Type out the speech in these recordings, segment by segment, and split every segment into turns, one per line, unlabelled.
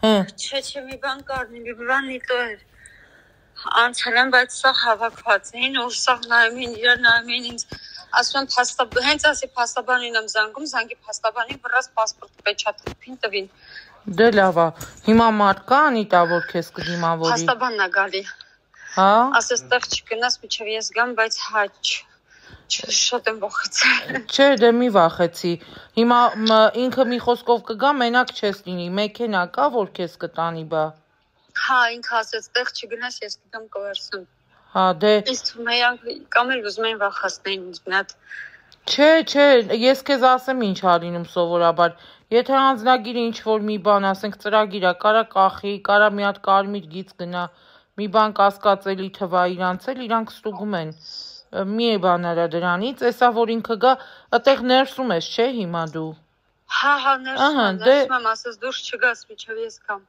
Չէ, մի բան կար, մի բան նիտո էր։ Անցել եմ, բայց սա հավաքված էին, որ սա նայում էին, իրար նայում էին ինձ, ասում եմ, հենց ասի փաստաբանին եմ զանգում, զանգի փաստաբանին վրաս պասպորտ պեչաթափին տվին։
Դե լավ է, հիմա մարդ կա Անիտա, որ քեզ կդիմավորի։
Փաստաբանն է գալի։
Հա։
Ասես տեղ չգնաս, մինչև ես գամ, բայց շատ եմ վախեցել։
Չէ, դե մի վախեցի։ Հիմա ինքը մի խոսքով կգա, մենակ չես լինի, մեքենա կա, որ քեզ կտանի բա։
Հա, ինքը ասեց, տեղ չգնաս, ես կգամ կվերցնեմ։
Հա, դե
Ինձ թվում է կամ էլ ուզում են վախացնեին ինձ մի հատ։
Չէ, ես քեզ ասեմ ինչ ա լինում սովորաբար։ Եթե անձնագիրը ինչ-որ մի բան, ասենք ծրագիր ա, կարա կախի, կարա մի հատ կարմիր գիծ գնա, մի բան կասկածելի թվա իրանց էլ, իրանք ստուգում են։ Մի է բանարա դրանից, էսա որ ինքը գա, այդտեղ ներսում ես, չէ՞ հիմա դու։
Հա, ներսում եմ, ասես դուրս չգաս, մինչև ես գամ։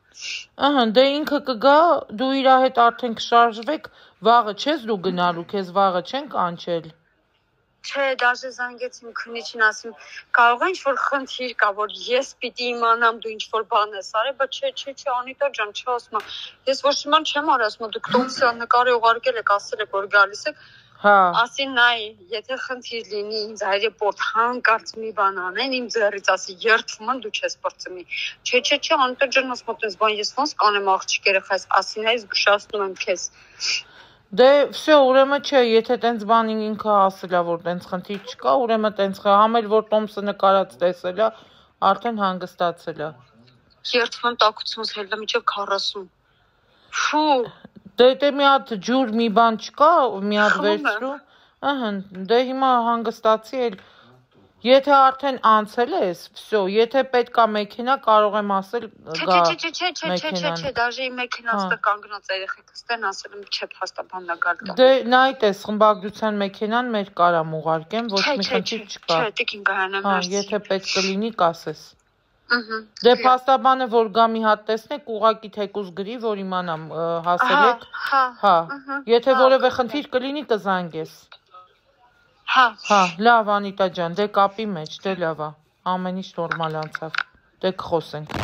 Ահա, դե ինքը կգա, դու իր հետ արդեն կշարժվեք, վաղը չես դու գնալու, քեզ վաղը չեն կանչել։
Չէ, դաժե զանգեցին քննիչին, ասում կարող է ինչ-որ խնդիր կա, որ ես պիտի իմանամ դու ինչ-որ բան ես արել, բայց չէ, Անիտա ջան, չի ասում, ես ոչ մի բան չեմ արել, ասում դուք տոմսի նկարը ուղարկել եք, ասել եք որ գալիս եք։
Հա։
Ասին նայ, եթե խնդիր լինի ինձ այրեպորտ հանկարծ մի բան անեն, իմ ձեռից ասի երդվում եմ, դու չես պրծմի։ Չէ, Անիտա ջան, ասում ես բան ես ոնց կանեմ աղջիկ երեխայս, ասին այս զգուշացնում եմ քեզ։
Դե վсё, ուրեմն չէ, եթե տենց բանին ինքը ասելա, որ տենց խնդիր չկա, ուրեմն տենց համել որ տոմսը նկարած տեսելա, արդեն հանգստացելա։
Երդվում եմ տաքությունս հելնա մինչև 40։ Ֆու։
Դե մի հատ ջուր մի բան չկա, մի հատ վերցրու։ Ահա, դե հիմա հանգստացի էլ։ Եթե արդեն անցել ես, վсё, եթե պետք է մեքենա, կարող եմ ասել գա։
Չէ, դաժե իմ մեքենաց տեղ կանգնած երեխեքս տեն ասել եմ, չէ, փաստաբանն է գալ տա։
Դե նայ տես, խմբագրության մեքենան մեր կարամ ուղարկեմ, ոչ մի խնդիր չկա։
Չէ, տիկին Գայանեմ,
Հա, եթե պետք կլինի, կասես։ Դե փաստաբանը որ գա մի հատ տեսնեք, ուղակի թեկուզ գրի, որ իմանամ հասել եք։ Հա, եթե որևէ խնդիր կլինի, կզանգես։ Հա, լավ Անիտա ջան, դե կապի մեջ, դե լավ է, ամեն ինչ նորմալ անցավ, դե կխոսենք։